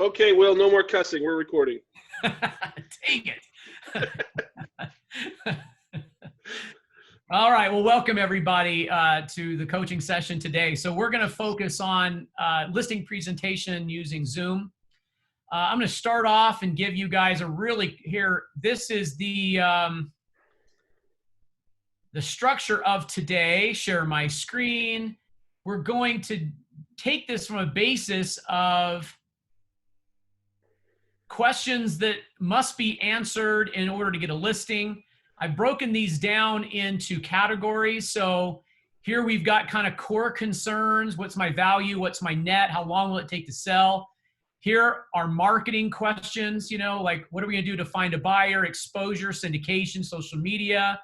Okay, Will, no more cussing. We're recording. Dang it. All right, well, welcome everybody to the coaching session today. So we're going to focus on listing presentation using Zoom. I'm going to start off and give you guys a really here. This is the structure of today. Share my screen. We're going to take this from a basis of questions that must be answered in order to get a listing. I've broken these down into categories. So here we've got kind of core concerns. What's my value? What's my net? How long will it take to sell? Here are marketing questions, you know, like what are we gonna do to find a buyer, exposure, syndication, social media,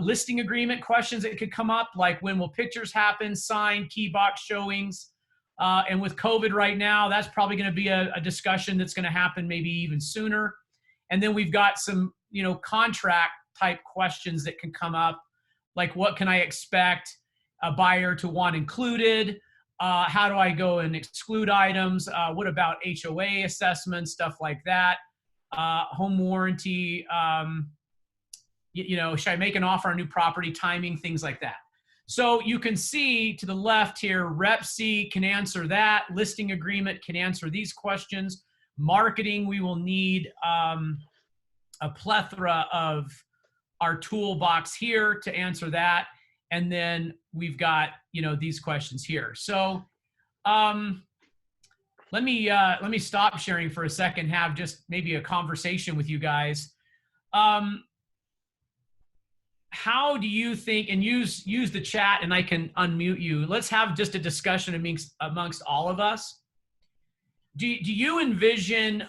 listing agreement questions that could come up, like when will pictures happen, sign, key box showings. And with COVID right now, that's probably going to be a discussion that's going to happen maybe even sooner. And then we've got some, you know, contract type questions that can come up, like what can I expect a buyer to want included? How do I go and exclude items? What about HOA assessments, stuff like that? Home warranty, you know, should I make an offer on new property, timing, things like that. So you can see to the left here, Rep C can answer that. Listing agreement can answer these questions. Marketing, we will need a plethora of our toolbox here to answer that. And then we've got, you know, these questions here. So let me stop sharing for a second, have just maybe a conversation with you guys. How do you think, and use the chat and I can unmute you. Let's have just a discussion amongst all of us. Do you envision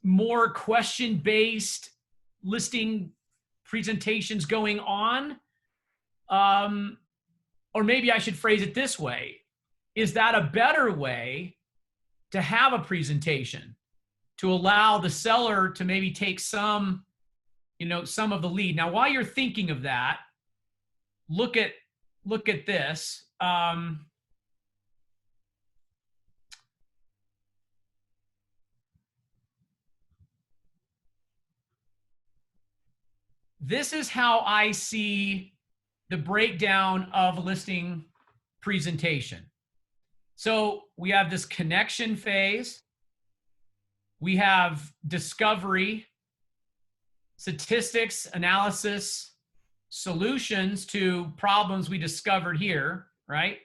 more question-based listing presentations going on? Or maybe I should phrase it this way. Is that a better way to have a presentation to allow the seller to maybe take some, you know, some of the lead? Now, while you're thinking of that, look at this. This is how I see the breakdown of a listing presentation. So we have this connection phase. We have discovery, statistics, analysis, solutions to problems we discovered here, right?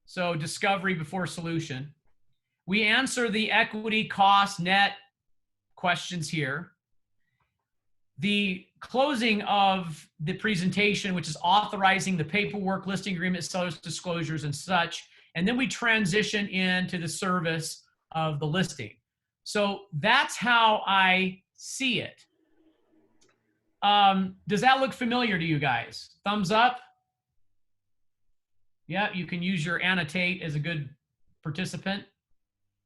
So discovery before solution. We answer the equity, cost, net questions here. The closing of the presentation, which is authorizing the paperwork, listing agreement, seller's disclosures, and such. And then we transition into the service of the listing. So that's how I see it. Does that look familiar to you guys? Thumbs up? Yeah, you can use your annotate as a good participant.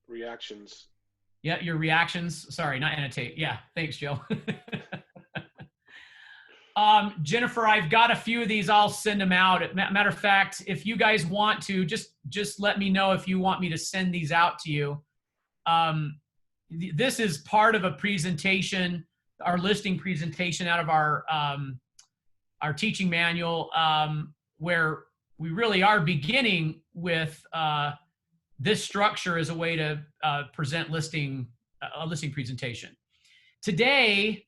Reactions. Yeah, your reactions. Sorry, not annotate. Yeah, thanks, Joe. Jennifer, I've got a few of these. I'll send them out. Matter of fact, if you guys want to, just let me know if you want me to send these out to you. This is part of a presentation, our listing presentation out of our teaching manual, where we really are beginning with this structure as a way to present a listing presentation. Today,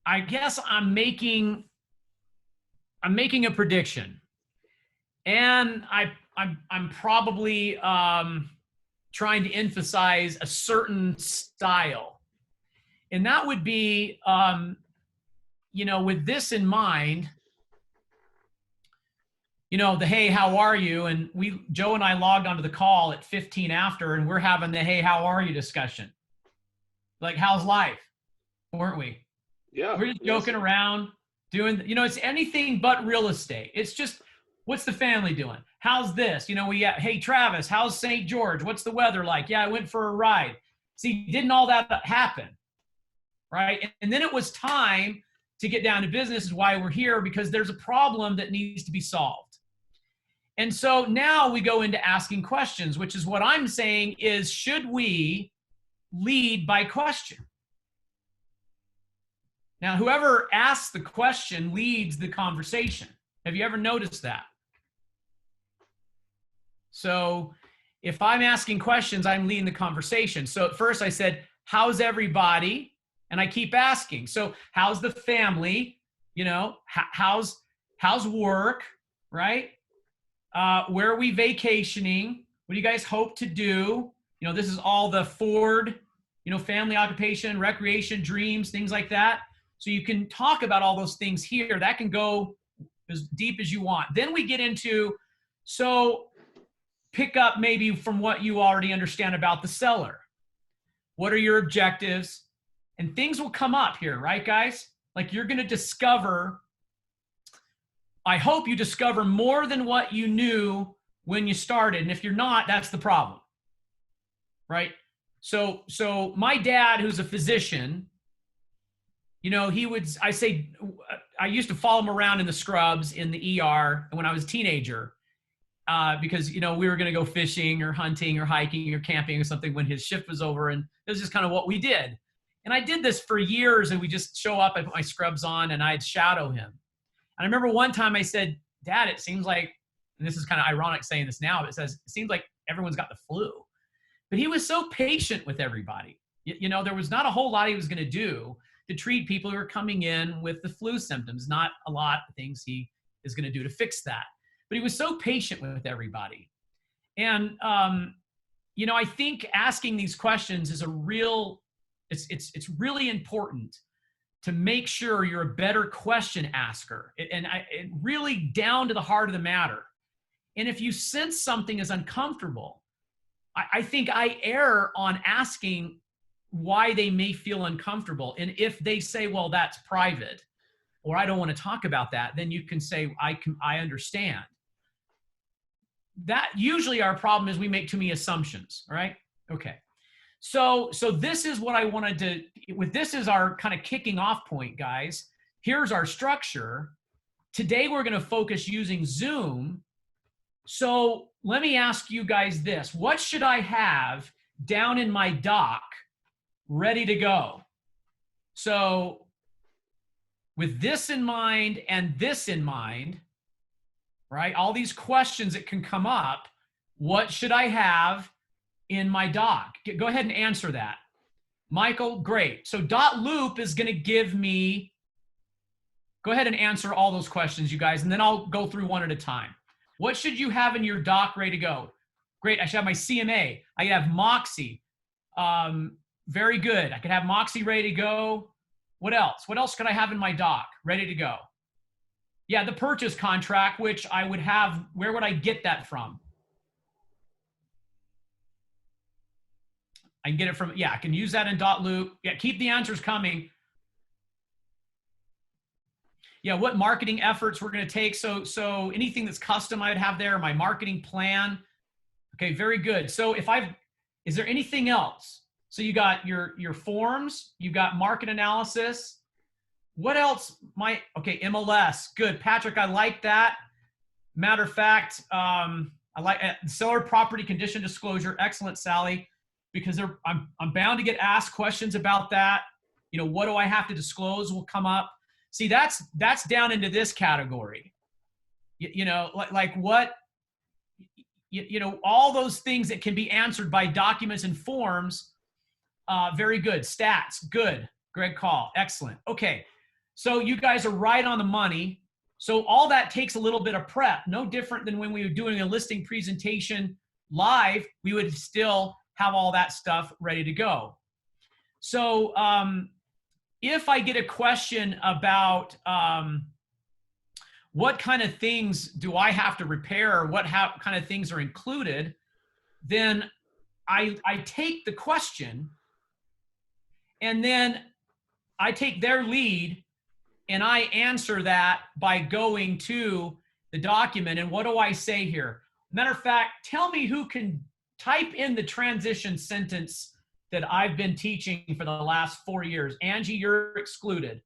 I guess I'm making a prediction, and I'm probably trying to emphasize a certain style, and that would be, you know, with this in mind, you know, the hey, how are you? And Joe and I logged onto the call at 15 after, and we're having the hey, how are you discussion. Like, how's life? Weren't we? Yeah. We're just joking around, doing, you know, it's anything but real estate. It's just, what's the family doing? How's this? You know, hey, Travis, how's St. George? What's the weather like? Yeah, I went for a ride. See, didn't all that happen? Right? And then it was time to get down to business, is why we're here, because there's a problem that needs to be solved. And so now we go into asking questions, which is what I'm saying is, should we lead by question? Now, whoever asks the question leads the conversation. Have you ever noticed that? So if I'm asking questions, I'm leading the conversation. So at first I said, how's everybody? And I keep asking. So how's the family? You know, how's work, right? Where are we vacationing? What do you guys hope to do? You know, this is all the Ford, you know, family, occupation, recreation, dreams, things like that. So you can talk about all those things here. That can go as deep as you want. Then we get into, so pick up maybe from what you already understand about the seller. What are your objectives? And things will come up here, right, guys? Like you're going to discover, I hope you discover more than what you knew when you started. And if you're not, that's the problem, right? So my dad, who's a physician, you know, I used to follow him around in the scrubs in the ER when I was a teenager, because, you know, we were going to go fishing or hunting or hiking or camping or something when his shift was over. And it was just kind of what we did. And I did this for years, and we just show up, I put my scrubs on, and I'd shadow him. And I remember one time I said, Dad, it seems like, and this is kind of ironic saying this now, but it seems like everyone's got the flu. But he was so patient with everybody. You know, there was not a whole lot he was going to do to treat people who are coming in with the flu symptoms. Not a lot of things he is going to do to fix that. But he was so patient with everybody. And, you know, I think asking these questions is it's really important to make sure you're a better question asker, and really down to the heart of the matter. And if you sense something is uncomfortable, I think I err on asking why they may feel uncomfortable. And if they say, well, that's private, or I don't want to talk about that, then you can say, I understand. That usually our problem is we make too many assumptions, all right? Okay. So this is what I wanted to, this is our kind of kicking off point, guys. Here's our structure. Today we're going to focus using Zoom. So let me ask you guys this. What should I have down in my doc ready to go? So with this in mind and this in mind, right? All these questions that can come up, what should I have in my doc? Go ahead and answer that. Michael, great. So dot loop is going to give me, go ahead and answer all those questions, you guys, and then I'll go through one at a time. What should you have in your doc ready to go? Great, I should have my CMA. I have Moxie. Very good. I could have Moxie ready to go. What else? What else could I have in my doc ready to go? Yeah, the purchase contract, which I would have, where would I get that from? I can get it from, yeah, I can use that in dot loop. Yeah, keep the answers coming. Yeah, what marketing efforts we're going to take. So anything that's custom I would have there, my marketing plan. Okay, very good. So is there anything else? So you got your forms, you got market analysis. What else okay, MLS, good. Patrick, I like that. Matter of fact, I like seller property condition disclosure. Excellent, Sally, because I'm bound to get asked questions about that. You know, what do I have to disclose will come up. See, that's down into this category. You know, like what, you know, all those things that can be answered by documents and forms. Very good. Stats, good. Greg Call, excellent. Okay, so you guys are right on the money. So all that takes a little bit of prep. No different than when we were doing a listing presentation live, we would still have all that stuff ready to go. So if I get a question about what kind of things do I have to repair, or what kind of things are included, then I take the question, and then I take their lead and I answer that by going to the document. And what do I say here? Matter of fact, tell me who can type in the transition sentence that I've been teaching for the last 4 years. Angie, you're excluded.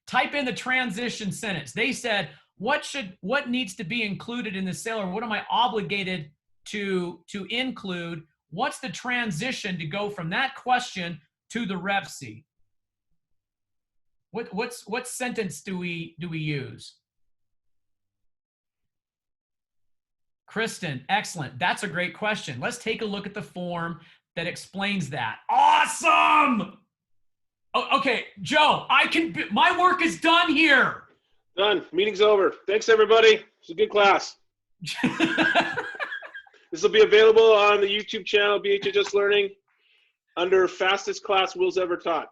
Type in the transition sentence. They said, what needs to be included in the sale, or what am I obligated to include? What's the transition to go from that question to the rep C? What sentence do we use? Kristen, excellent. That's a great question. Let's take a look at the form that explains that. Awesome. Oh, okay, Joe, my work is done here. Done. Meeting's over. Thanks, everybody. It's a good class. This will be available on the YouTube channel, BHHS Learning, under fastest class Will's ever taught.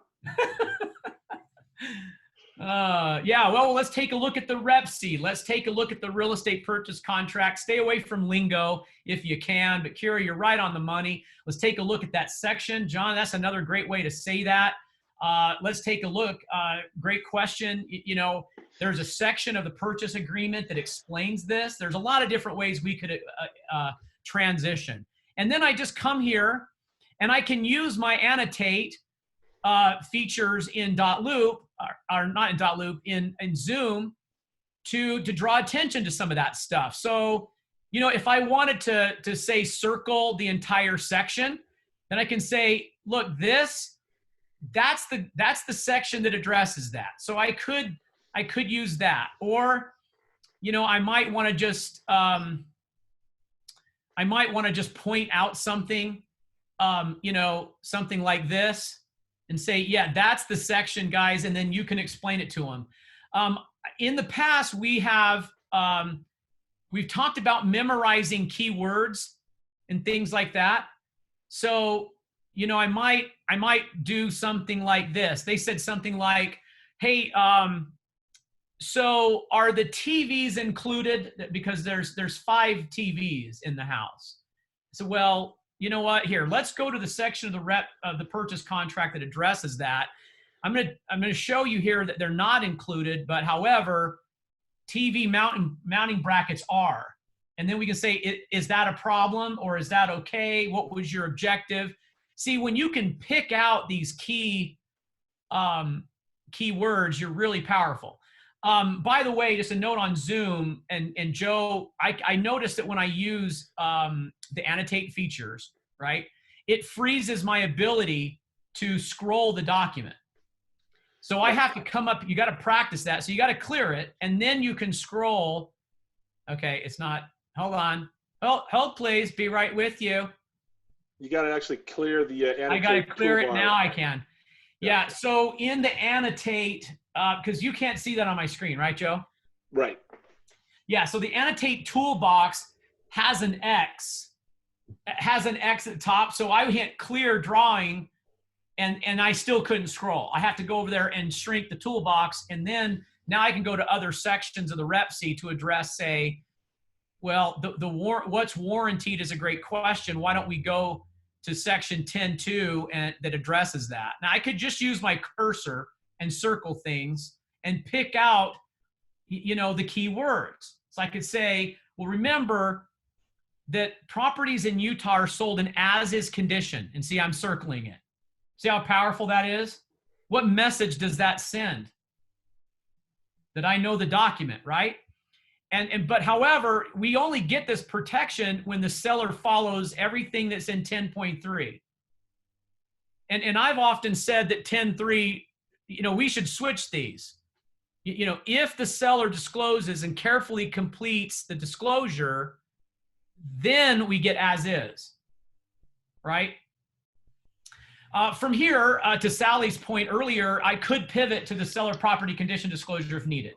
Yeah, well, let's take a look at the rep C. Let's take a look at the real estate purchase contract. Stay away from lingo if you can, but Kira, you're right on the money. Let's take a look at that section. John, that's another great way to say that. Let's take a look. Great question. You know, there's a section of the purchase agreement that explains this. There's a lot of different ways we could transition. And then I just come here and I can use my annotate features in .loop, or not in .loop, in Zoom to draw attention to some of that stuff. So, you know, if I wanted to say circle the entire section, then I can say, look, that's the section that addresses that. So I could use that. Or, you know, I might want to just point out something, you know, something like this, and say, yeah, that's the section, guys, and then you can explain it to them. In the past, we've talked about memorizing keywords and things like that. So, you know, I might do something like this. They said something like, hey, so are the TVs included? Because there's 5 TVs in the house. So, well, you know what? Here, let's go to the section of the purchase contract that addresses that. I'm gonna show you here that they're not included, but however, TV mounting brackets are. And then we can say, is that a problem or is that okay? What was your objective? See, when you can pick out these key words, you're really powerful. By the way, just a note on Zoom, and Joe, I noticed that when I use the annotate features, right, it freezes my ability to scroll the document. So I have to come up, you got to practice that. So you got to clear it, and then you can scroll. Okay, it's not, hold on. Hold please, be right with you. You got to actually clear the annotate. I got to clear toolbar. it now, I can. Yeah, so in the annotate, because you can't see that on my screen, right, Joe? Right. Yeah, so the annotate toolbox has an X. It has an X at the top, so I hit clear drawing, and I still couldn't scroll. I have to go over there and shrink the toolbox, and then now I can go to other sections of the rep C to address, say, well, what's warranted is a great question. Why don't we go to section 10.2 and that addresses that? Now I could just use my cursor and circle things and pick out, you know, the key words. So I could say, well, remember that properties in Utah are sold in as-is condition. And see, I'm circling it. See how powerful that is? What message does that send? That I know the document, right? But however, we only get this protection when the seller follows everything that's in 10.3. And I've often said that 10.3, you know, we should switch these. You know, if the seller discloses and carefully completes the disclosure, then we get as is, right? From here, to Sally's point earlier, I could pivot to the seller property condition disclosure if needed,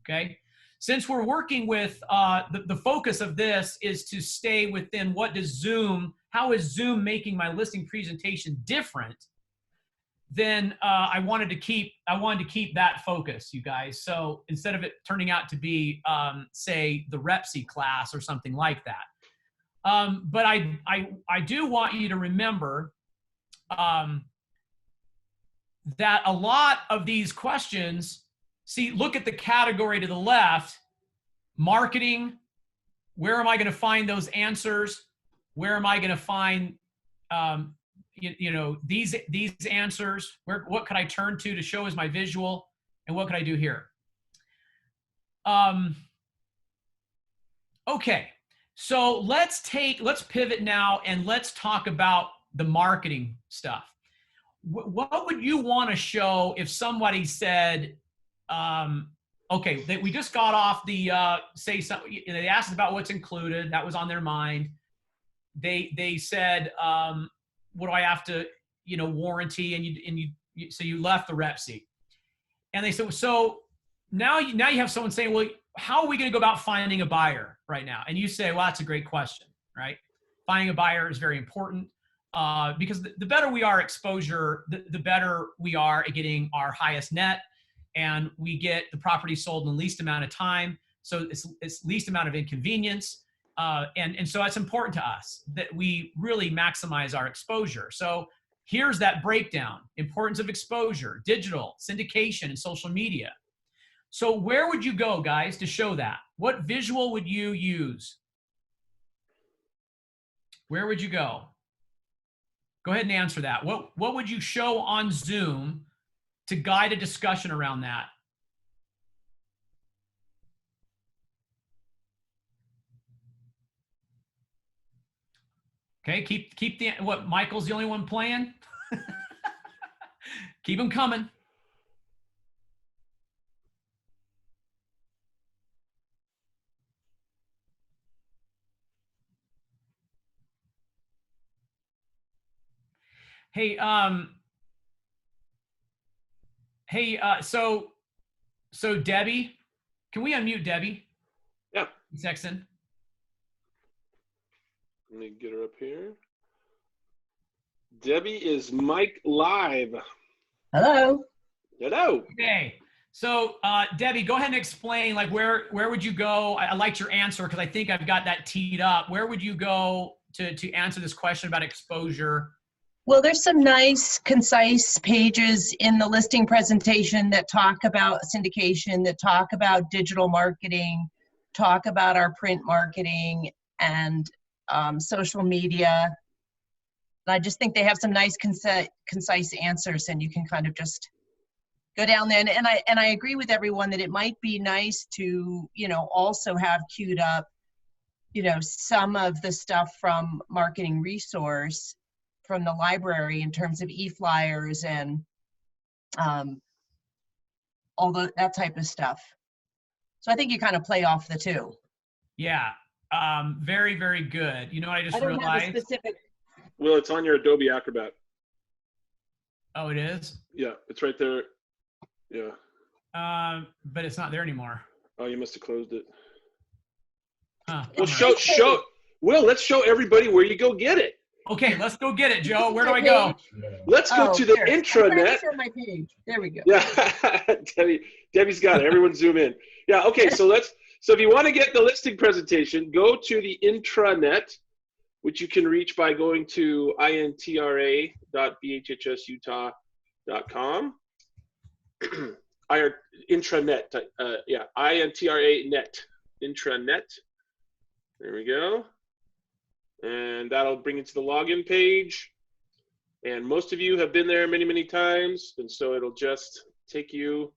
okay? Since we're working with, the focus of this is to stay within how is Zoom making my listing presentation different, then I wanted to keep that focus, you guys. So instead of it turning out to be, say, the Rep C class or something like that. But I do want you to remember that a lot of these questions, see, look at the category to the left, marketing. Where am I going to find those answers? Where am I going to find, you know, these answers? What could I turn to show as my visual? And what could I do here? Okay, so let's pivot now and let's talk about the marketing stuff. What would you want to show if somebody said, okay, we just got off the, say something, they asked about what's included, that was on their mind. They said, what do I have to, warranty, and so you left the rep seat. And they said, so now you have someone saying, well, how are we going to go about finding a buyer right now? And you say, well, that's a great question, right? Finding a buyer is very important because the better we are exposure, the better we are at getting our highest net, and we get the property sold in the least amount of time. So it's least amount of inconvenience. And so it's important to us that we really maximize our exposure. So here's that breakdown: importance of exposure, digital, syndication, and social media. So where would you go, guys, to show that? What visual would you use? Where would you go? Go ahead and answer that. What would you show on Zoom to guide a discussion around that? Okay, keep the, what, Michael's the only one playing? Keep them coming. Hey, so Debbie, can we unmute Debbie? Yeah. Sexton. Let me get her up here. Debbie is mic live. Hello. Hello. Okay. So Debbie, go ahead and explain, like, where would you go? I liked your answer because I think I've got that teed up. Where would you go to answer this question about exposure? Well, there's some nice, concise pages in the listing presentation that talk about syndication, that talk about digital marketing, talk about our print marketing and social media. And I just think they have some nice, concise answers, and you can kind of just go down there. And I agree with everyone that it might be nice to, also have queued up, some of the stuff from Marketing Resource from the library in terms of e-flyers and all that type of stuff. So I think you kind of play off the two. Yeah, very, very good. You know what I just realized? Have a specific. Well, it's on your Adobe Acrobat. Oh, it is? Yeah, it's right there. Yeah. But it's not there anymore. Oh, you must have closed it. Huh. Well, Will, let's show everybody where you go get it. Okay, let's go get it, Joe. Where do I go? Let's go to the intranet. Share my page. There we go. Yeah, Debbie's got it. Everyone zoom in. Yeah, okay, so if you want to get the listing presentation, go to the intranet, which you can reach by going to intra.bhhsutah.com. Intranet, INTRA net, intranet. There we go. And that'll bring you to the login page. And most of you have been there many, many times. And so it'll just take you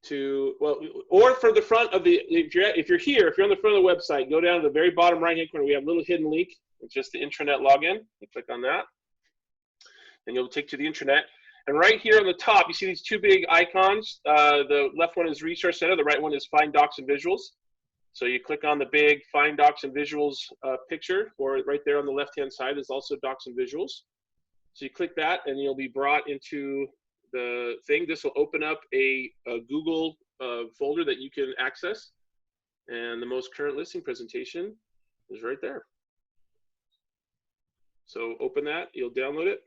to, well, or for the front of the, if you're on the front of the website, go down to the very bottom right-hand corner. We have a little hidden link. It's just the intranet login. You click on that. And you'll take to the intranet. And right here on the top, you see these two big icons. The left one is Resource Center. The right one is Find Docs and Visuals. So you click on the big Find Docs and Visuals picture, or right there on the left-hand side is also Docs and Visuals. So you click that, and you'll be brought into the thing. This will open up a Google folder that you can access. And the most current listing presentation is right there. So open that, you'll download it.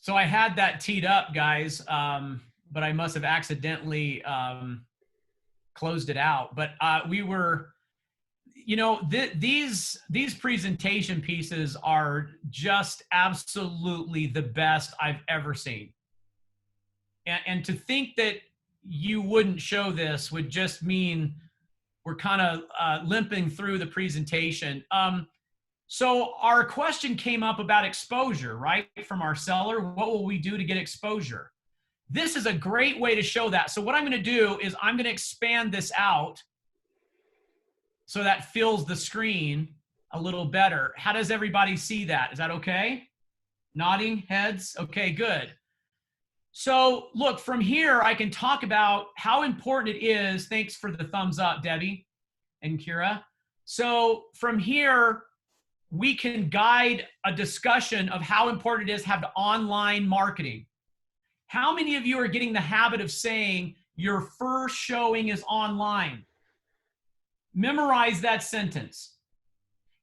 So I had that teed up, guys, but I must have accidentally closed it out. But we were, these presentation pieces are just absolutely the best I've ever seen. And to think that you wouldn't show this would just mean we're kind of limping through the presentation. So our question came up about exposure, right? From our seller, what will we do to get exposure? This is a great way to show that. So what I'm going to do is I'm going to expand this out so that fills the screen a little better. How does everybody see that? Is that okay? Nodding heads? Okay, good. So look, from here, I can talk about how important it is. Thanks for the thumbs up, Debbie and Kira. So from here, we can guide a discussion of how important it is to have online marketing. How many of you are getting the habit of saying your first showing is online? Memorize that sentence.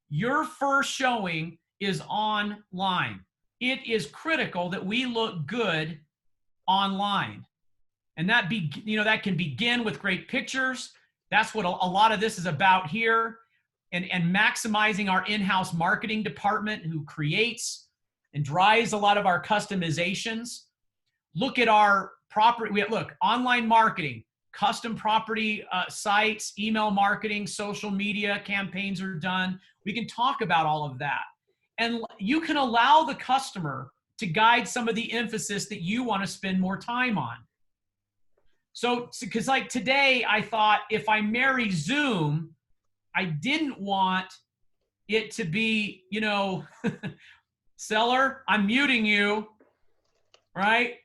Your first showing is online. It is critical that we look good online. And that that can begin with great pictures. That's what a lot of this is about here. And maximizing our in-house marketing department who creates and drives a lot of our customizations. Look at our property. Look, online marketing, custom property sites, email marketing, social media campaigns are done. We can talk about all of that. And you can allow the customer to guide some of the emphasis that you want to spend more time on. So, because like today, I thought if I marry Zoom, I didn't want it to be, seller, I'm muting you, right?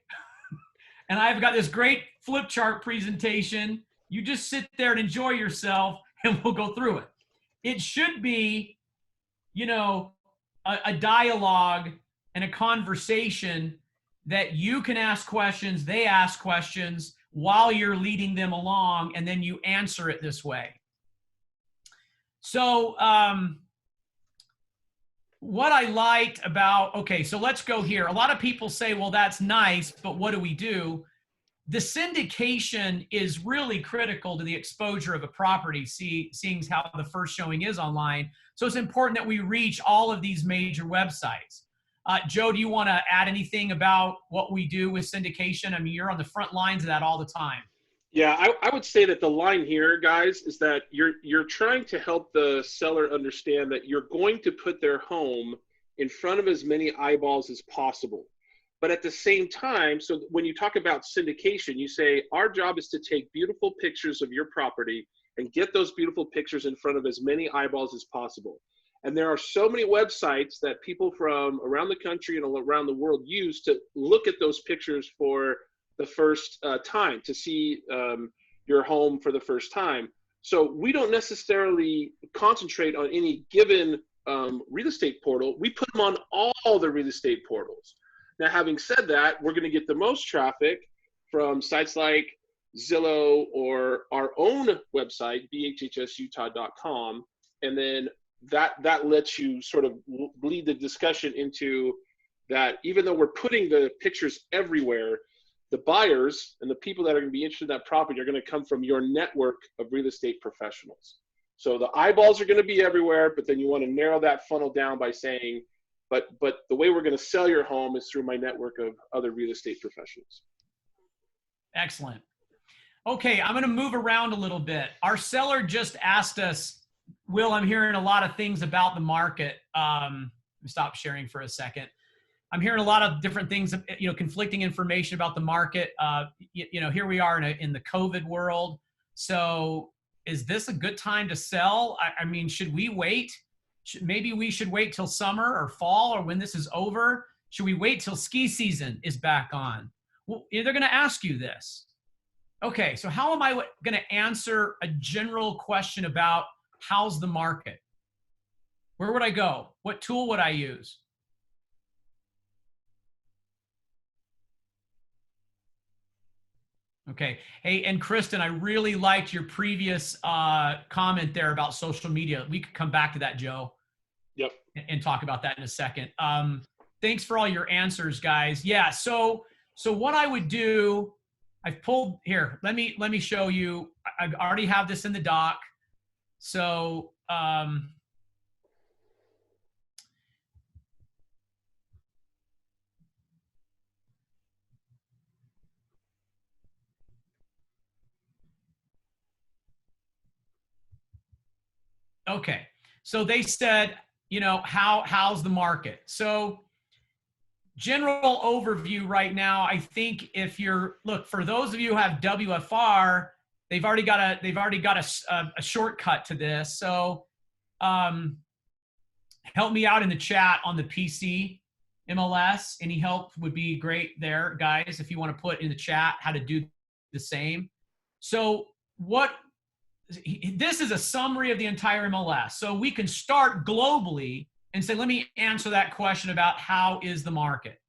And I've got this great flip chart presentation. You just sit there and enjoy yourself and we'll go through it. It should be, a dialogue and a conversation that you can ask questions, they ask questions while you're leading them along, and then you answer it this way. So what I liked about, okay, so let's go here. A lot of people say, well, that's nice, but what do we do? The syndication is really critical to the exposure of a property, seeing how the first showing is online. So it's important that we reach all of these major websites. Joe, do you want to add anything about what we do with syndication? I mean, you're on the front lines of that all the time. Yeah, I would say that the line here, guys, is that you're trying to help the seller understand that you're going to put their home in front of as many eyeballs as possible. But at the same time, so when you talk about syndication, you say, our job is to take beautiful pictures of your property and get those beautiful pictures in front of as many eyeballs as possible. And there are so many websites that people from around the country and around the world use to look at those pictures for the first time, to see your home for the first time. So we don't necessarily concentrate on any given real estate portal. We put them on all the real estate portals. Now, having said that, we're going to get the most traffic from sites like Zillow or our own website, BHHSUtah.com, and then that lets you sort of lead the discussion into that. Even though we're putting the pictures everywhere, the buyers and the people that are going to be interested in that property are going to come from your network of real estate professionals. So the eyeballs are going to be everywhere, but then you want to narrow that funnel down by saying, but the way we're going to sell your home is through my network of other real estate professionals. Excellent. Okay, I'm going to move around a little bit. Our seller just asked us, Will, I'm hearing a lot of things about the market. Stop sharing for a second. I'm hearing a lot of different things, conflicting information about the market. Here we are in the COVID world. So is this a good time to sell? I mean, should we wait? Maybe we should wait till summer or fall or when this is over. Should we wait till ski season is back on? Well, they're going to ask you this. Okay, so how am I going to answer a general question about how's the market? Where would I go? What tool would I use? Okay. Hey, and Kristen, I really liked your previous comment there about social media. We could come back to that, Joe. Yep. And talk about that in a second. Thanks for all your answers, guys. Yeah. So what I would do, I've pulled here. Let me show you. I already have this in the doc. So okay. So they said, how's the market? So general overview right now, I think if you're, look, for those of you who have WFR, they've already got a shortcut to this. So help me out in the chat on the PC MLS. Any help would be great there, guys, if you want to put in the chat how to do the same. So this is a summary of the entire MLS. So we can start globally and say, let me answer that question about how is the market.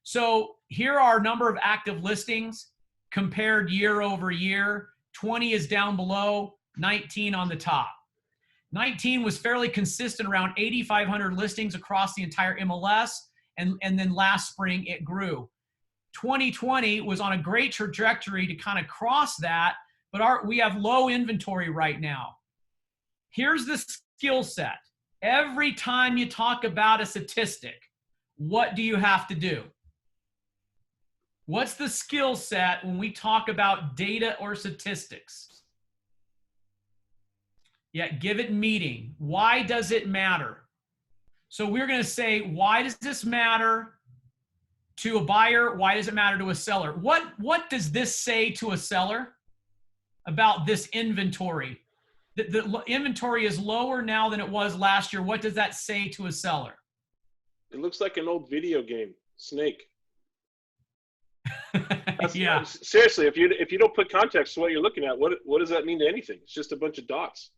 So here are a number of active listings compared year over year. 20 is down below, 19 on the top. 19 was fairly consistent, around 8,500 listings across the entire MLS, and then last spring it grew. 2020 was on a great trajectory to kind of cross that, but we have low inventory right now. Here's the skill set. Every time you talk about a statistic, what do you have to do? What's the skill set when we talk about data or statistics? Yeah, give it meaning. Why does it matter? So we're going to say, why does this matter to a buyer? Why does it matter to a seller? What does this say to a seller about this inventory? The inventory is lower now than it was last year. What does that say to a seller? It looks like an old video game, Snake. Yeah. Seriously, if you don't put context to what you're looking at, what does that mean to anything? It's just a bunch of dots.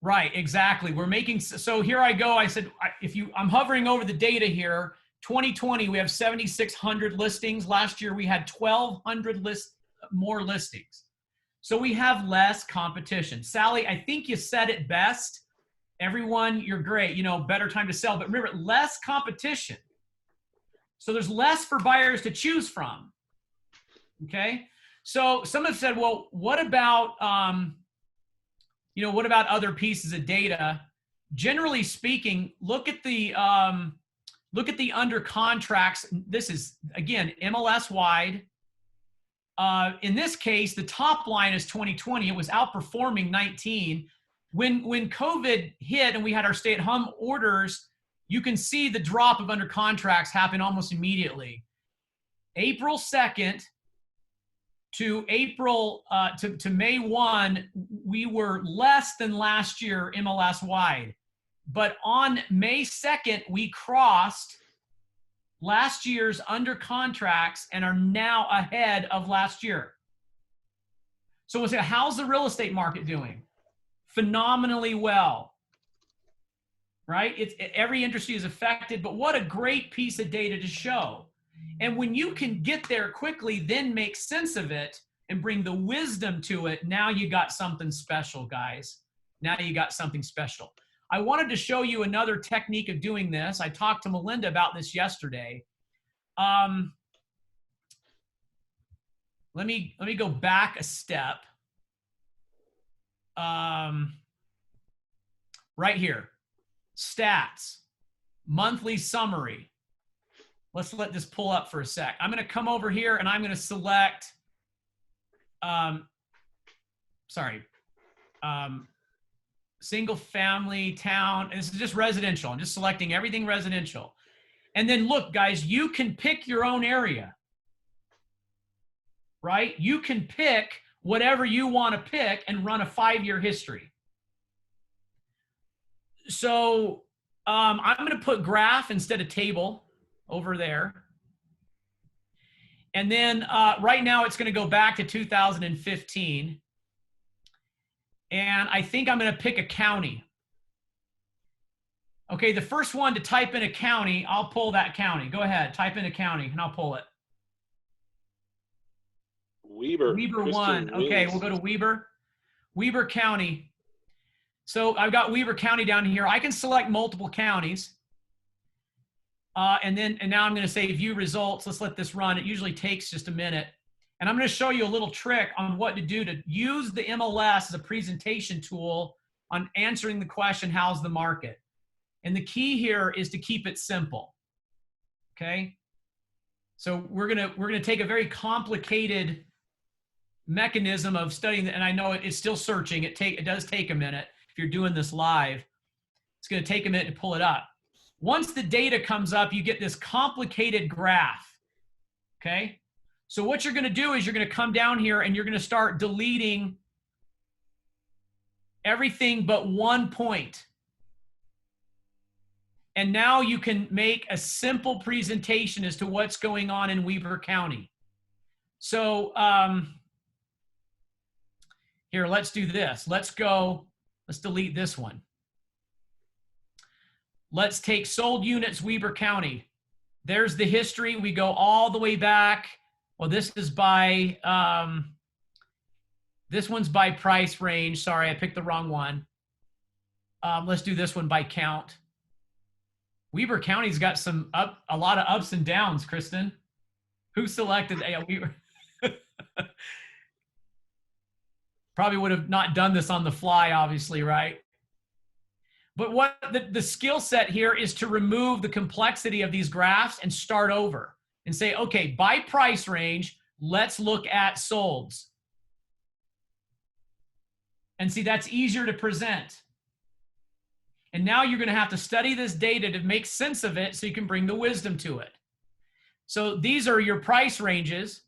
Right, exactly. We're making, so here I go. I said, I'm hovering over the data here. 2020, we have 7,600 listings. Last year, we had 1,200 more listings. So we have less competition. Sally, I think you said it best. Everyone, you're great. Better time to sell. But remember, less competition. So there's less for buyers to choose from. Okay? So some have said, well, what about, what about other pieces of data? Generally speaking, look at the under contracts. This is, again, MLS wide. In this case, the top line is 2020. It was outperforming 19. When COVID hit and we had our stay-at-home orders, you can see the drop of under contracts happen almost immediately. April 2nd to to May 1, we were less than last year MLS wide. But on May 2nd, we crossed last year's under contracts and are now ahead of last year. So we'll say, how's the real estate market doing? Phenomenally well. Right? Every industry is affected, but what a great piece of data to show. And when you can get there quickly, then make sense of it and bring the wisdom to it, now you got something special, guys. Now you got something special. I wanted to show you another technique of doing this. I talked to Melinda about this yesterday. Let me go back a step. Right here. Stats, monthly summary. Let's let this pull up for a sec. I'm going to come over here and I'm going to select, single family town. And this is just residential. I'm just selecting everything residential. And then look, guys, you can pick your own area, right? You can pick whatever you want to pick and run a 5-year history. So I'm going to put graph instead of table over there. And then right now it's going to go back to 2015. And I think I'm going to pick a county. Okay, the first one to type in a county, I'll pull that county. Go ahead, type in a county and I'll pull it. Weber. Weber 1. Okay, we'll go to Weber. Weber County. So I've got Weber County down here. I can select multiple counties. And now I'm going to say view results. Let's let this run. It usually takes just a minute. And I'm going to show you a little trick on what to do to use the MLS as a presentation tool on answering the question, how's the market? And the key here is to keep it simple. Okay? So we're going to take a very complicated mechanism of studying, and I know it's still searching. It does take a minute. If you're doing this live, it's going to take a minute to pull it up. Once the data comes up, you get this complicated graph, okay? So what you're going to do is you're going to come down here and you're going to start deleting everything but one point. And now you can make a simple presentation as to what's going on in Weber County. So here, let's do this. Let's delete this one. Let's take sold units, Weber County. There's the history. We go all the way back. Well, this is by, this one's by price range. Sorry, I picked the wrong one. Let's do this one by count. Weber County's got a lot of ups and downs, Kristen. Who selected Weber? Probably would have not done this on the fly, obviously, right? But what the skill set here is to remove the complexity of these graphs and start over and say, okay, by price range, let's look at solds. And see, that's easier to present. And now you're going to have to study this data to make sense of it so you can bring the wisdom to it. So these are your price ranges.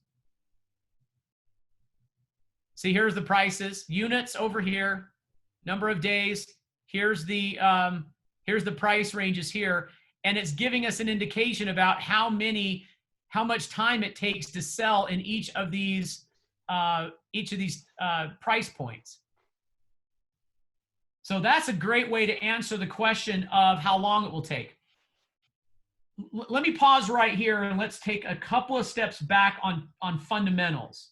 See, here's the prices, units over here, number of days. Here's the price ranges here. And it's giving us an indication about how much time it takes to sell in each of these price points. So that's a great way to answer the question of how long it will take. Let me pause right here and let's take a couple of steps back on fundamentals.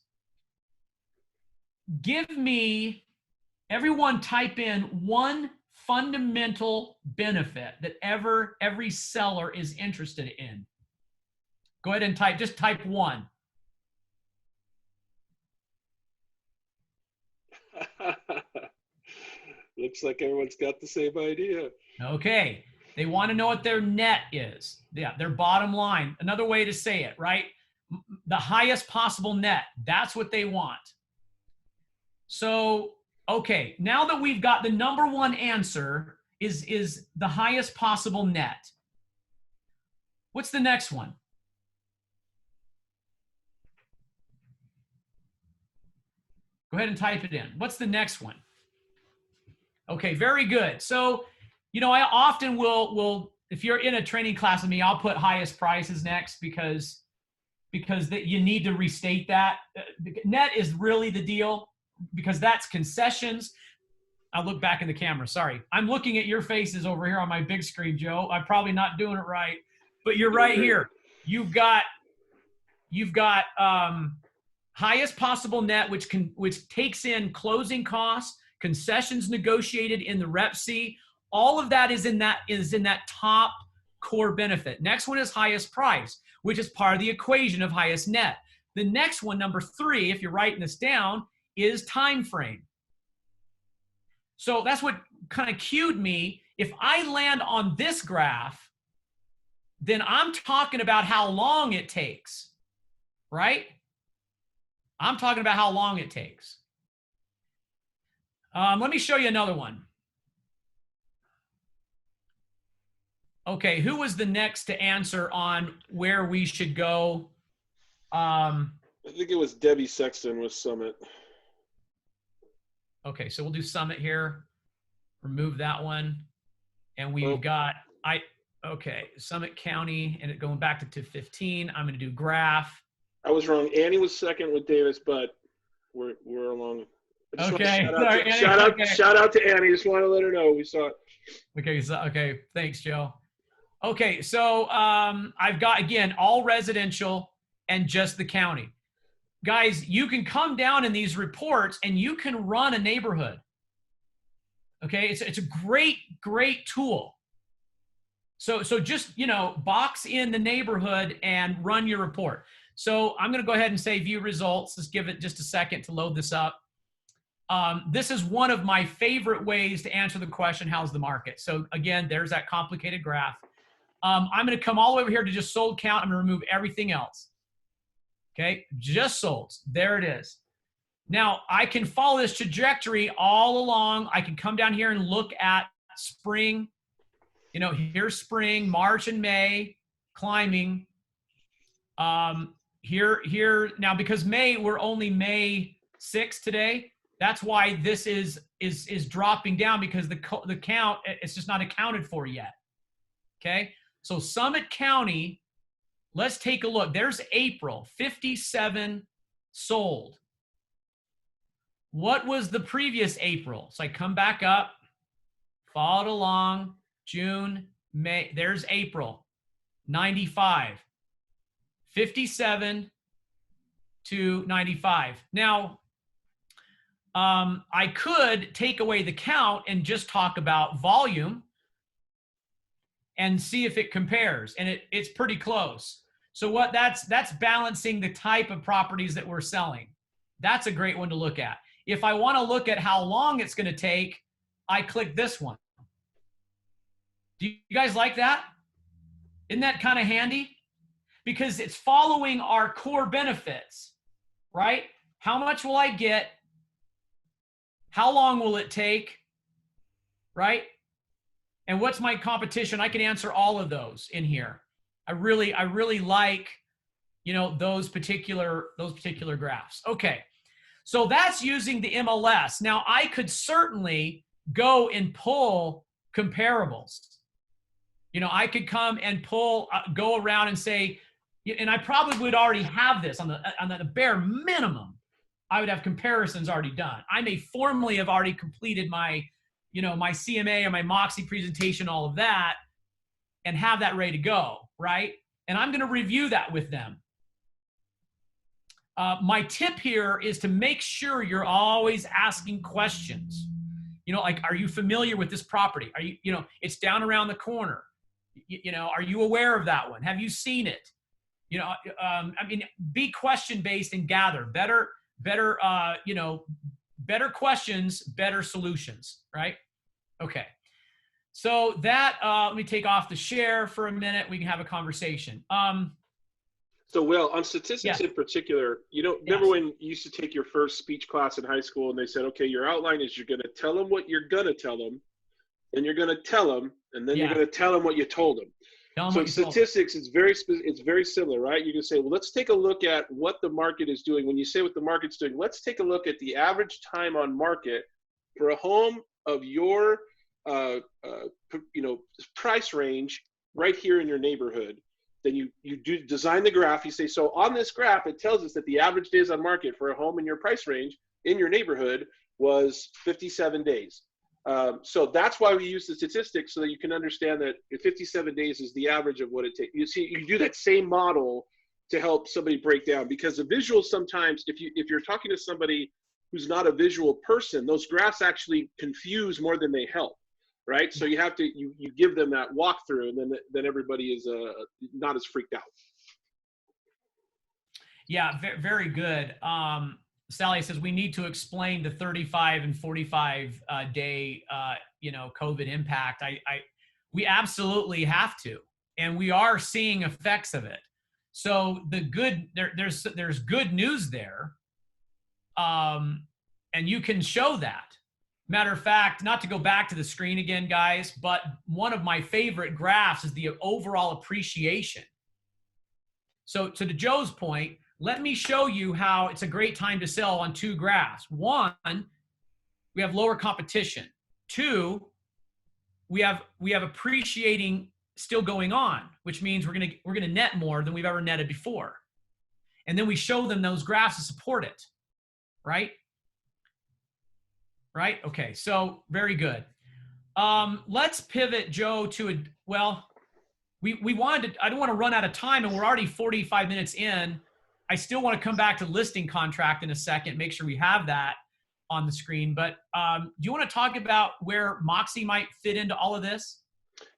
Give me, everyone type in one fundamental benefit that every seller is interested in. Go ahead and just type one. Looks like everyone's got the same idea. Okay. They want to know what their net is. Yeah, their bottom line. Another way to say it, right? The highest possible net. That's what they want. So, okay, now that we've got the number one answer is the highest possible net. What's the next one? Go ahead and type it in. What's the next one? Okay, very good. So, you know, I often will if you're in a training class with me, I'll put highest prices next because you need to restate that. Net is really the deal because that's concessions. I'll look back in the camera. Sorry. I'm looking at your faces over here on my big screen, Joe. I'm probably not doing it right, but you're right here. You've got highest possible net, which takes in closing costs, concessions negotiated in the rep C. All of that is in that top core benefit. Next one is highest price, which is part of the equation of highest net. The next one, number 3, if you're writing this down, is time frame. So that's what kind of cued me. If I land on this graph, then I'm talking about how long it takes, right? I'm talking about how long it takes. Let me show you another one. Okay, who was the next to answer on where we should go? I think it was Debbie Sexton with Summit. Okay, so we'll do Summit here. Remove that one. And we've got, Summit County, and it going back to 15. I'm going to do graph. I was wrong. Annie was second with Davis, but we're along. Okay. Shout out to Annie. Just want to let her know we saw it. Okay, thanks, Joe. Okay, so I've got, again, all residential and just the county. Guys, you can come down in these reports and you can run a neighborhood. Okay, it's a great tool. So just, box in the neighborhood and run your report. So I'm going to go ahead and say view results. Let's give it just a second to load this up. This is one of my favorite ways to answer the question, how's the market? So again, there's that complicated graph. I'm going to come all the way over here to just sold count. I'm going to remove everything else. Okay, just solds. There it is. Now, I can follow this trajectory all along. I can come down here and look at spring You know, here's spring, March and May, climbing. Here now, because we're only May 6th today. That's why this is dropping down, because the count, it's just not accounted for yet. Okay, so Summit County, let's take a look. There's April, 57 sold. What was the previous April? So I come back up, followed along, June, May, there's April, 95. 57 to 95. Now, I could take away the count and just talk about volume and see if it compares, and it's pretty close. So what that's balancing the type of properties that we're selling. That's a great one to look at. If I want to look at how long it's going to take, I click this one. Do you guys like that? Isn't that kind of handy? Because it's following our core benefits, right? How much will I get? How long will it take, right? And what's my competition? I can answer all of those in here. I really like, you know, those particular graphs. Okay, so that's using the MLS. Now I could certainly go and pull comparables. You know, I could come and pull, go around and say, and I probably would already have this on the bare minimum. I would have comparisons already done. I may formally have already completed my, you know, my CMA or my Moxie presentation, all of that, and have that ready to go, right? And I'm going to review that with them. My tip here is to make sure you're always asking questions. You know, like, are you familiar with this property? Are you, you know, it's down around the corner. You know, are you aware of that one? Have you seen it? You know, I mean, be question-based and gather better, you know, better questions, better solutions, right? Okay. So that, let me take off the share for a minute. We can have a conversation. So, Will, on statistics yes. in particular, you know, remember when you used to take your first speech class in high school and they said, okay, your outline is you're going to tell them what you're going to tell them, and you're going to tell them, and then you're going to tell them what you told them. So in statistics, it's very similar, right? You can say, well, let's take a look at what the market is doing. When you say what the market's doing, let's take a look at the average time on market for a home of your, you know, price range right here in your neighborhood. Then you do design the graph. You say, so on this graph, it tells us that the average days on market for a home in your price range in your neighborhood was 57 days. So that's why we use the statistics, so that you can understand that 57 days is the average of what it takes. You see, you do that same model to help somebody break down, because the visuals sometimes, if you're talking to somebody who's not a visual person, those graphs actually confuse more than they help, right? So you have to you give them that walkthrough, and then everybody is not as freaked out. Yeah, very good. Sally says we need to explain the 35 and 45 day, you know, COVID impact. We absolutely have to, and we are seeing effects of it. So the good, there's good news there, and you can show that. Matter of fact, not to go back to the screen again, guys, but one of my favorite graphs is the overall appreciation. So to Joe's point, let me show you how it's a great time to sell on two graphs. One, we have lower competition. Two, we have appreciating still going on, which means we're gonna net more than we've ever netted before. And then we show them those graphs to support it, right? Right? Okay, so very good. Let's pivot, Joe, to we wanted to, I don't want to run out of time, and we're already 45 minutes in. I still want to come back to listing contract in a second, make sure we have that on the screen. But do you want to talk about where Moxie might fit into all of this?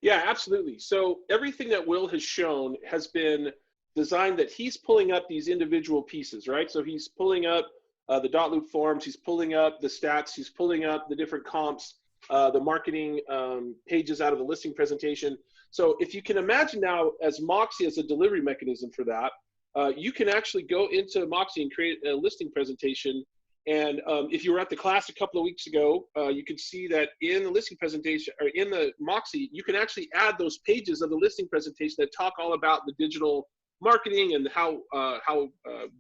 Yeah, absolutely. So everything that Will has shown has been designed that he's pulling up these individual pieces, right? So he's pulling up the dot loop forms, he's pulling up the stats, he's pulling up the different comps, the marketing pages out of the listing presentation. So if you can imagine now as Moxie as a delivery mechanism for that, you can actually go into Moxie and create a listing presentation And if you were at the class a couple of weeks ago, you could see that in the listing presentation, or in the Moxie, you can actually add those pages of the listing presentation that talk all about the digital marketing and how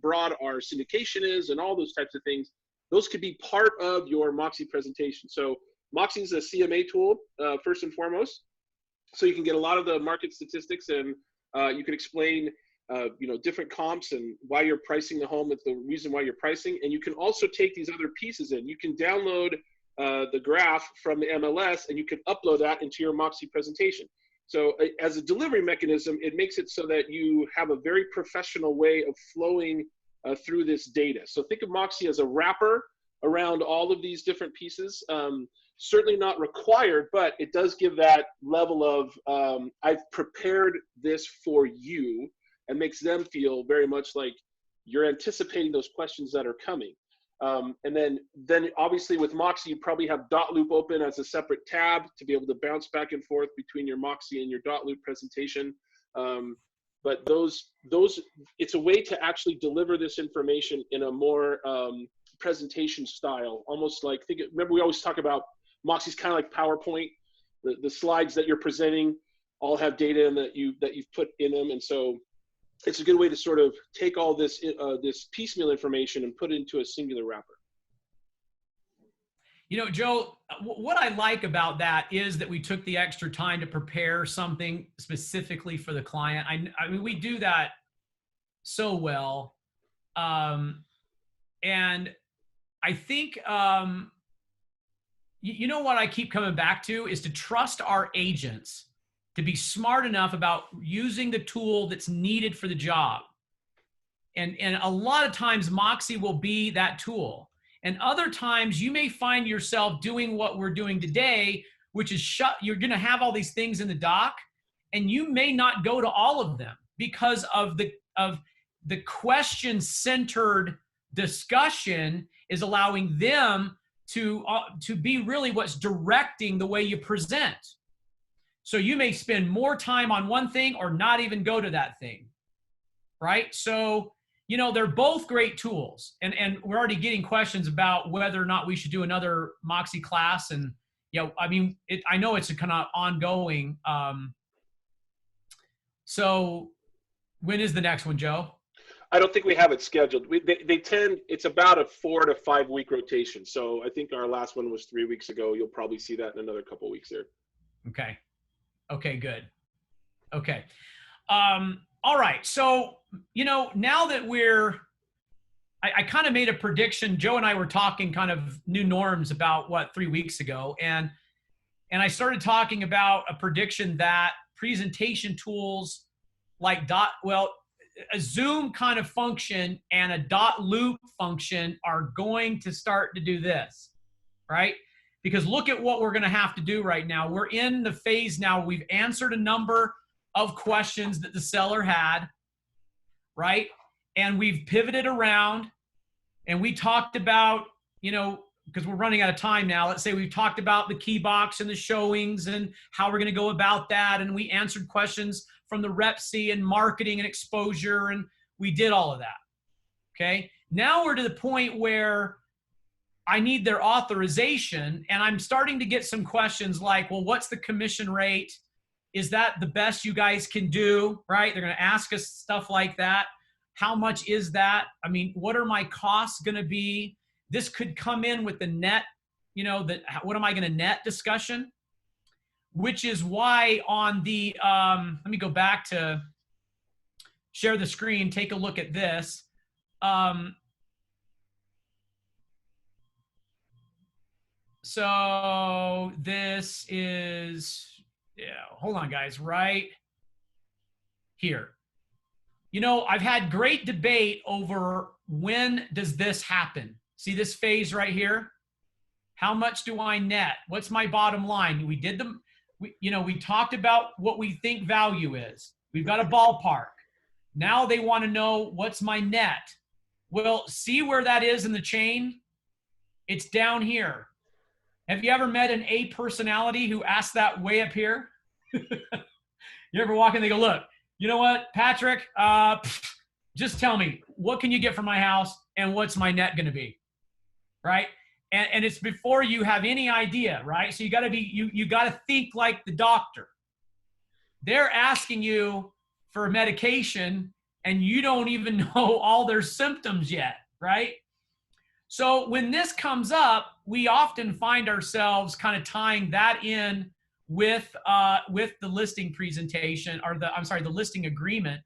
broad our syndication is and all those types of things. Those could be part of your Moxie presentation. So Moxie is a CMA tool, first and foremost. So you can get a lot of the market statistics, and you can explain different comps and why you're pricing the home, with the reason why you're pricing. And you can also take these other pieces in. You can download the graph from the MLS, and you can upload that into your Moxie presentation. So as a delivery mechanism, it makes it so that you have a very professional way of flowing through this data. So think of Moxie as a wrapper around all of these different pieces. Certainly not required, but it does give that level of, I've prepared this for you, and makes them feel very much like you're anticipating those questions that are coming. And then obviously with Moxie, you probably have dot loop open as a separate tab to be able to bounce back and forth between your Moxie and your dot loop presentation. But it's a way to actually deliver this information in a more presentation style, almost like, remember we always talk about Moxie's kind of like PowerPoint. The slides that you're presenting all have data in that you've put in them, and so it's a good way to sort of take all this this piecemeal information and put it into a singular wrapper. You know, Joe, what I like about that is that we took the extra time to prepare something specifically for the client. I mean, we do that so well. And I think, you know what I keep coming back to is to trust our agents to be smart enough about using the tool that's needed for the job. And a lot of times Moxie will be that tool. And other times you may find yourself doing what we're doing today, which is you're gonna have all these things in the doc, and you may not go to all of them because of the question-centered discussion is allowing them to be really what's directing the way you present. So you may spend more time on one thing or not even go to that thing, right? So, you know, they're both great tools. And we're already getting questions about whether or not we should do another Moxie class. And, you know, I mean, I know it's a kind of ongoing. So when is the next one, Joe? I don't think we have it scheduled. It's about a 4 to 5 week rotation. So I think our last one was 3 weeks ago. You'll probably see that in another couple of weeks there. Okay. Okay, good. Okay. All right. So, you know, now that I kind of made a prediction. Joe and I were talking kind of new norms about 3 weeks ago. And I started talking about a prediction that presentation tools like a Zoom kind of function and a dot loop function are going to start to do this, right? Because look at what we're going to have to do right now. We're in the phase now. We've answered a number of questions that the seller had, right? And we've pivoted around, and we talked about, you know, because we're running out of time now. Let's say we've talked about the key box and the showings and how we're going to go about that. And we answered questions from the RepC and marketing and exposure, and we did all of that. Okay. Now we're to the point where I need their authorization, and I'm starting to get some questions like, well, what's the commission rate? Is that the best you guys can do, right? They're going to ask us stuff like that. How much is that? I mean, what are my costs going to be? This could come in with the net, you know, what am I going to net discussion? Which is why on the, let me go back to share the screen, take a look at this. So this is, yeah, hold on guys, right here. You know, I've had great debate over when does this happen? See this phase right here? How much do I net? What's my bottom line? We talked about what we think value is. We've got a ballpark. Now they want to know what's my net. Well, see where that is in the chain? It's down here. Have you ever met an A personality who asked that way up here? You ever walk in and they go, look, you know what, Patrick, just tell me, what can you get for my house and what's my net going to be? right? And it's before you have any idea, right? So you got to be, you got to think like the doctor. They're asking you for medication and you don't even know all their symptoms yet, right? So when this comes up, we often find ourselves kind of tying that in with the listing presentation, or the listing agreement.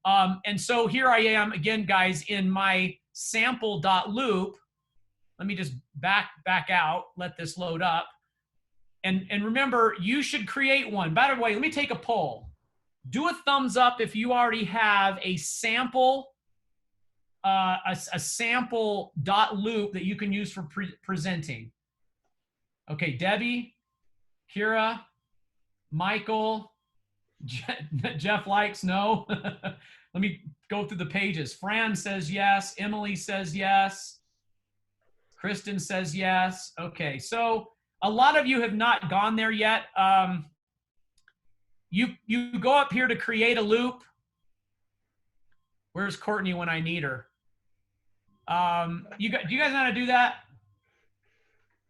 And so here I am again, guys, in my sample.loop. Let me just back out, let this load up. And remember, you should create one. By the way, let me take a poll. Do a thumbs up if you already have a sample sample.loop that you can use for presenting. Okay, Debbie, Kira, Michael, Jeff likes no. Let me go through the pages. Fran says yes. Emily says yes. Kristen says yes. Okay, so a lot of you have not gone there yet. You go up here to create a loop. Where's Courtney when I need her? Do you guys know how to do that?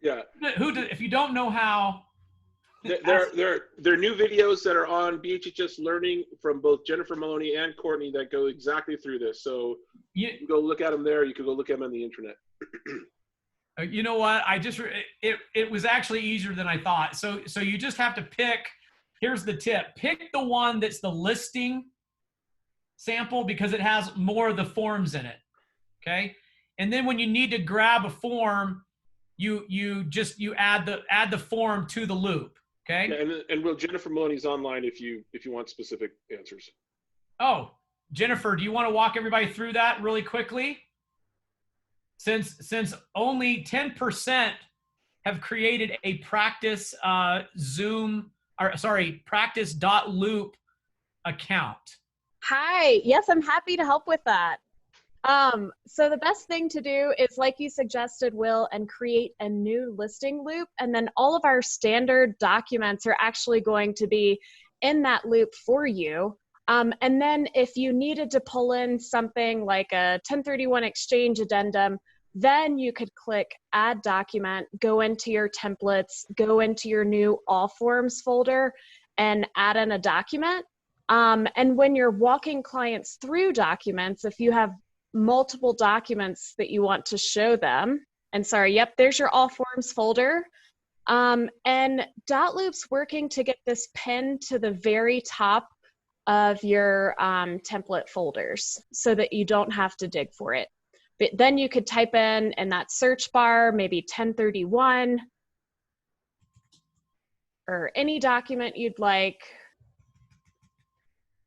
Yeah. If you don't know how, there are new videos that are on BHHS Learning from both Jennifer Maloney and Courtney that go exactly through this. So you can go look at them there. You can go look at them on the internet. You know what? It was actually easier than I thought. So you just have to pick. Here's the tip: pick the one that's the listing sample because it has more of the forms in it. Okay, and then when you need to grab a form, you add the form to the loop. Okay. Yeah, and Jennifer Maloney's online if you want specific answers. Oh, Jennifer, do you want to walk everybody through that really quickly? Since only 10% have created a practice practice.loop account. Hi, yes, I'm happy to help with that. So the best thing to do is, like you suggested, Will, and create a new listing loop. And then all of our standard documents are actually going to be in that loop for you. And then if you needed to pull in something like a 1031 exchange addendum, then you could click add document, go into your templates, go into your new all forms folder and add in a document. And when you're walking clients through documents, if you have multiple documents that you want to show them, and sorry, yep, there's your all forms folder. And .loop's working to get this pinned to the very top of your template folders so that you don't have to dig for it. But then you could type in that search bar, maybe 1031 or any document you'd like.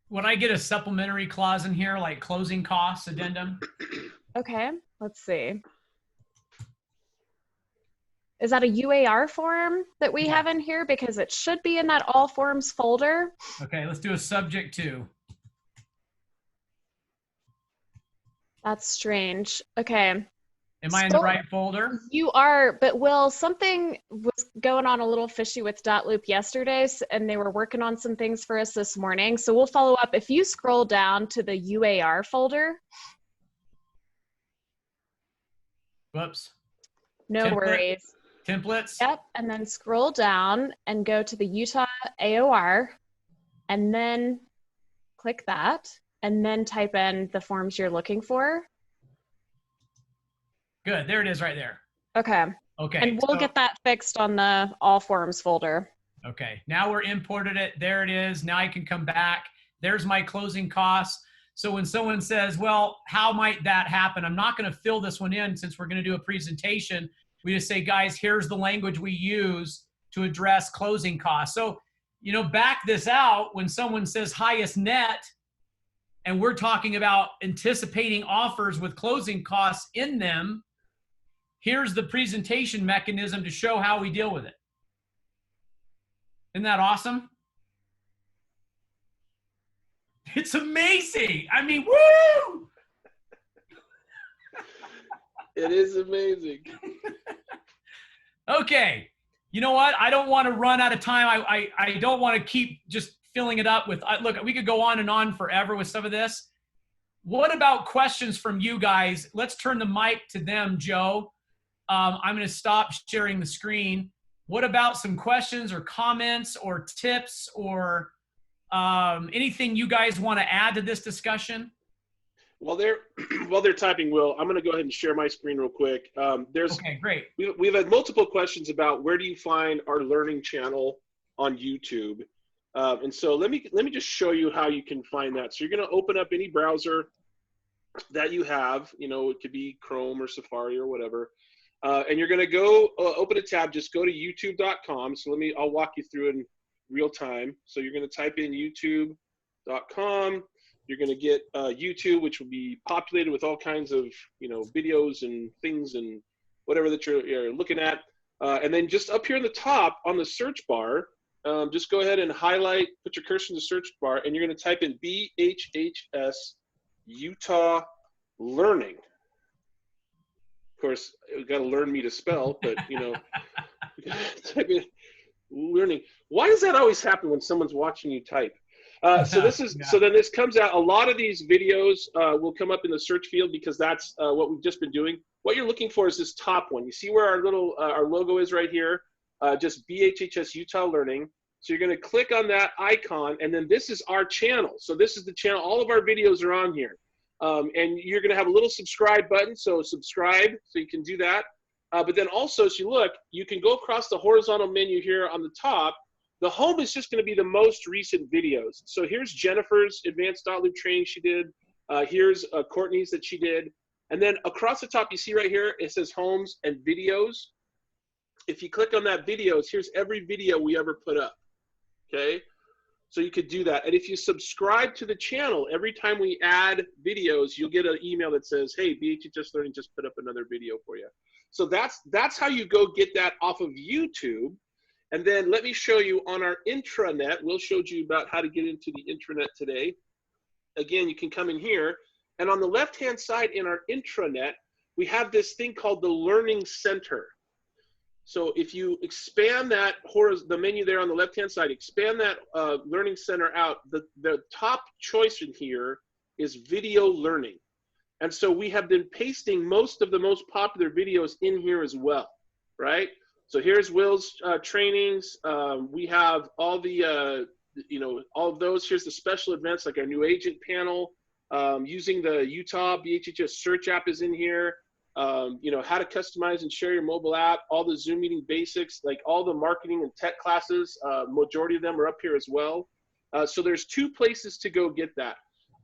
Would I get a supplementary clause in here, like closing costs addendum? Okay, let's see. Is that a UAR form that we have in here? Because it should be in that all forms folder. Okay, let's do a subject to. That's strange. Okay. Am I in the right folder? You are, but Will, something was going on a little fishy with .loop yesterday, and they were working on some things for us this morning. So we'll follow up. If you scroll down to the UAR folder. Whoops. No worries. Templates? Yep, and then scroll down and go to the Utah AOR, and then click that, and then type in the forms you're looking for. Good, there it is right there. Okay. Okay. And we'll get that fixed on the all forms folder. Okay, now we're imported it. There it is. Now I can come back. There's my closing costs. So when someone says, well, how might that happen? I'm not going to fill this one in since we're going to do a presentation. We just say, guys, here's the language we use to address closing costs. So, you know, back this out when someone says highest net, and we're talking about anticipating offers with closing costs in them, here's the presentation mechanism to show how we deal with it. Isn't that awesome? It's amazing. I mean, woo! It is amazing. Okay. You know what? I don't want to run out of time. I don't want to keep just filling it up with, look, we could go on and on forever with some of this. What about questions from you guys? Let's turn the mic to them, Joe. I'm going to stop sharing the screen. What about some questions or comments or tips or anything you guys want to add to this discussion? While they're typing, Will, I'm going to go ahead and share my screen real quick. Okay, great. We've had multiple questions about where do you find our learning channel on YouTube. And so let me just show you how you can find that. So you're going to open up any browser that you have, you know, it could be Chrome or Safari or whatever. And you're going to go open a tab, just go to youtube.com. So I'll walk you through it in real time. So you're going to type in youtube.com. You're going to get YouTube, which will be populated with all kinds of, you know, videos and things and whatever that you're looking at. And then just up here in the top on the search bar, just go ahead and highlight, put your cursor in the search bar, and you're going to type in BHHS Utah Learning. Of course, you got to learn me to spell, but, you know, type in learning. Why does that always happen when someone's watching you type? So then this comes out. A lot of these videos will come up in the search field because that's what we've just been doing. What you're looking for is this top one. You see where our little our logo is right here, just BHHS Utah Learning. So you're going to click on that icon, and then this is our channel. So this is the channel. All of our videos are on here, and you're going to have a little subscribe button. So subscribe, so you can do that. But then also, as you look, you can go across the horizontal menu here on the top. The home is just going to be the most recent videos. So here's Jennifer's advanced dot loop training she did. Here's Courtney's that she did. And then across the top, you see right here, it says homes and videos. If you click on that videos, here's every video we ever put up, okay? So you could do that. And if you subscribe to the channel, every time we add videos, you'll get an email that says, hey, BHHS Learning just put up another video for you. So that's how you go get that off of YouTube. And then let me show you on our intranet. Will showed you about how to get into the intranet today. Again, you can come in here. And on the left-hand side in our intranet, we have this thing called the Learning Center. So if you expand that, the menu there on the left-hand side, expand that Learning Center out, the top choice in here is video learning. And so we have been pasting most of the most popular videos in here as well, right? So here's Will's trainings. We have all the, you know, all of those. Here's the special events like our new agent panel. Using the Utah BHHS search app is in here. You know, how to customize and share your mobile app, all the Zoom meeting basics, like all the marketing and tech classes, majority of them are up here as well. So there's 2 places to go get that.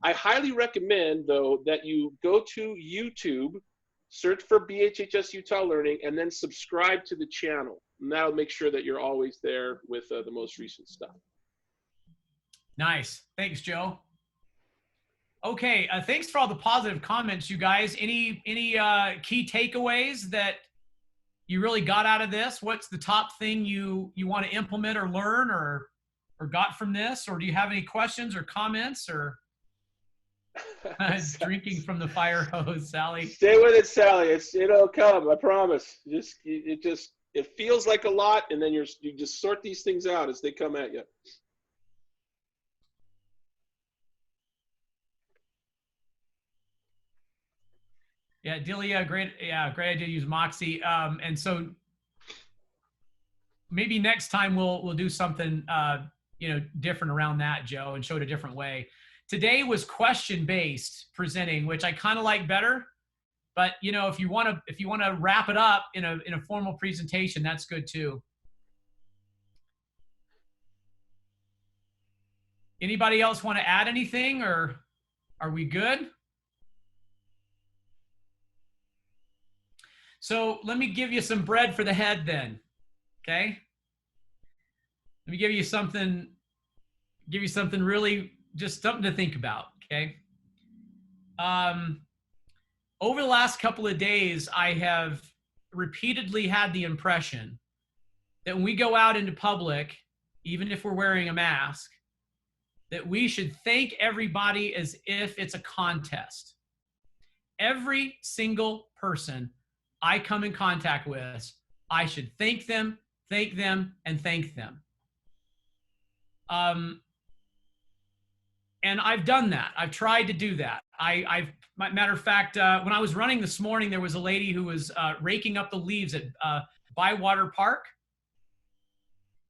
I highly recommend, though, that you go to YouTube, search for BHHS Utah Learning, and then subscribe to the channel. And that'll make sure that you're always there with the most recent stuff. Nice. Thanks, Joe. Okay, thanks for all the positive comments, you guys. Any key takeaways that you really got out of this? What's the top thing you want to implement or learn or got from this? Or do you have any questions or comments or drinking from the fire hose, Sally? Stay with it, Sally. It'll come. I promise. It feels like a lot, and then you just sort these things out as they come at you. Yeah, Delia, great idea to use Moxie. And so maybe next time we'll do something you know, different around that, Joe, and show it a different way. Today was question-based presenting, which I kind of like better. But you know, if you want to wrap it up in a formal presentation, that's good too. Anybody else want to add anything, or are we good? So let me give you some bread for the head then, okay? Let me give you something really, just something to think about, okay? Over the last couple of days, I have repeatedly had the impression that when we go out into public, even if we're wearing a mask, that we should thank everybody as if it's a contest. Every single person I come in contact with, I should thank them, and thank them. And I've done that. I've tried to do that. Matter of fact, when I was running this morning, there was a lady who was raking up the leaves at Bywater Park.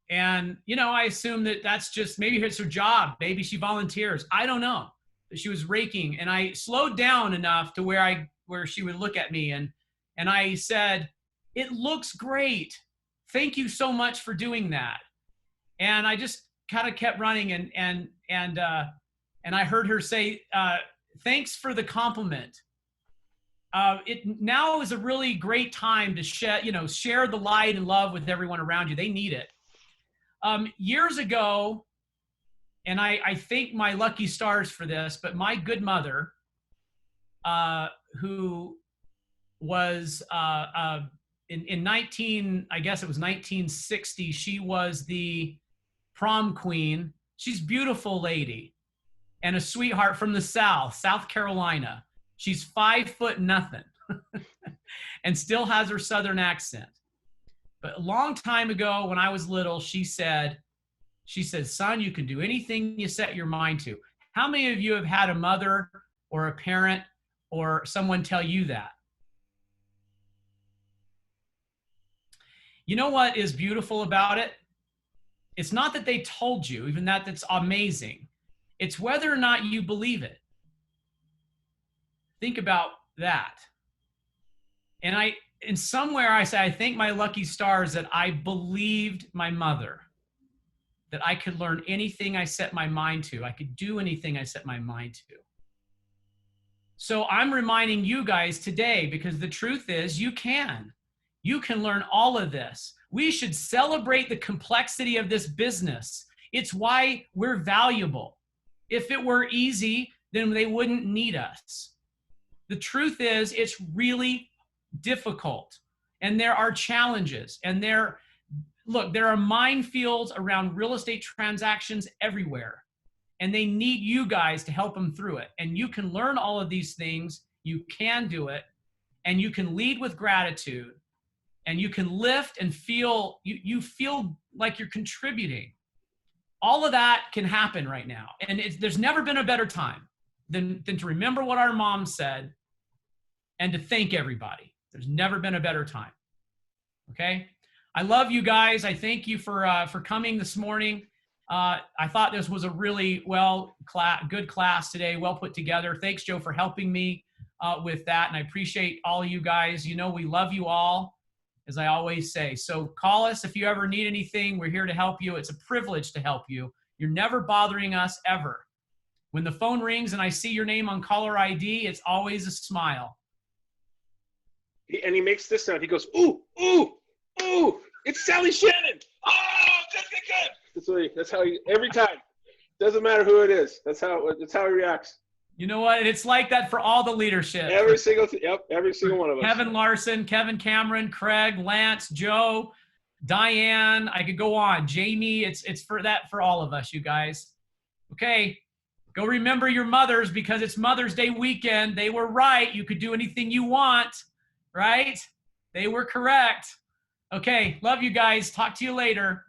And, you know, I assume that that's just, maybe it's her job. Maybe she volunteers. I don't know. But she was raking, and I slowed down enough to where she would look at me, and I said, "It looks great. Thank you so much for doing that." And I just kind of kept running, and I heard her say, "Thanks for the compliment. It now is a really great time to share the light and love with everyone around you. They need it." Years ago, and I thank my lucky stars for this, but my good mother, who was in 1960, she was the prom queen. She's a beautiful lady and a sweetheart from the South Carolina. She's 5'0" and still has her Southern accent. But a long time ago, when I was little, she said, "Son, you can do anything you set your mind to." How many of you have had a mother or a parent or someone tell you that? You know what is beautiful about it? It's not that they told you, even that's amazing. It's whether or not you believe it. Think about that. And in somewhere I say, I thank my lucky stars that I believed my mother, that I could learn anything I set my mind to. I could do anything I set my mind to. So I'm reminding you guys today, because the truth is you can learn all of this. We should celebrate the complexity of this business. It's why we're valuable. If it were easy, then they wouldn't need us. The truth is it's really difficult, and there are challenges, and there are minefields around real estate transactions everywhere, and they need you guys to help them through it. And you can learn all of these things. You can do it, and you can lead with gratitude, and you can lift and feel, you feel like you're contributing. All of that can happen right now. And there's never been a better time than to remember what our mom said and to thank everybody. There's never been a better time. Okay? I love you guys. I thank you for coming this morning. I thought this was a really good class today, well put together. Thanks, Joe, for helping me with that. And I appreciate all you guys. You know, we love you all, as I always say. So call us if you ever need anything. We're here to help you. It's a privilege to help you. You're never bothering us ever. When the phone rings and I see your name on caller ID, it's always a smile. And he makes this sound. He goes, "Ooh, ooh, ooh, it's Sally Shannon. Oh, good. That's how he, every time. Doesn't matter who it is. That's how he reacts. You know what? It's like that for all the leadership. Every single one of us. Kevin Larson, Kevin Cameron, Craig, Lance, Joe, Diane. I could go on. Jamie. It's for all of us, you guys. Okay. Go remember your mothers, because it's Mother's Day weekend. They were right. You could do anything you want. Right? They were correct. Okay. Love you guys. Talk to you later.